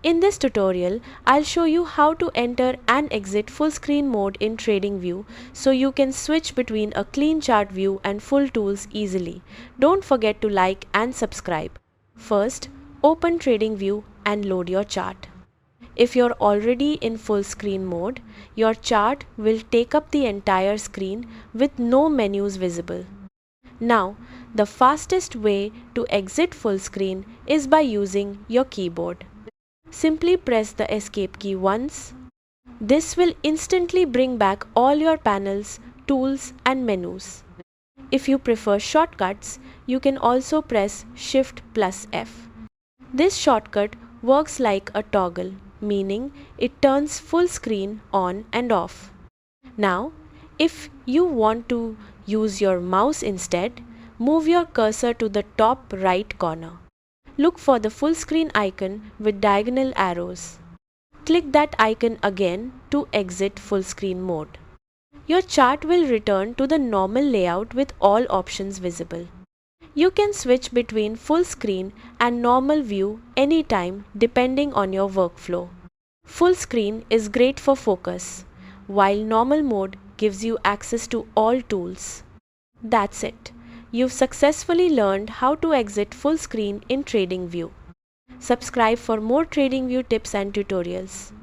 In this tutorial, I'll show you how to enter and exit full screen mode in Tradingview so you can switch between a clean chart view and full tools easily. Don't forget to like and subscribe. First, open Tradingview and load your chart. If you're already in full screen mode, your chart will take up the entire screen with no menus visible. Now, the fastest way to exit full screen is by using your keyboard. Simply press the escape key once. This will instantly bring back all your panels, tools and menus. If you prefer shortcuts, you can also press Shift plus F. This shortcut works like a toggle, meaning it turns full screen on and off. Now, if you want to use your mouse instead, move your cursor to the top right corner. Look for the full screen icon with diagonal arrows. Click that icon again to exit full screen mode. Your chart will return to the normal layout with all options visible. You can switch between full screen and normal view anytime depending on your workflow. Full screen is great for focus, while normal mode gives you access to all tools. That's it. You've successfully learned how to exit full screen in Tradingview. Subscribe for more Tradingview tips and tutorials.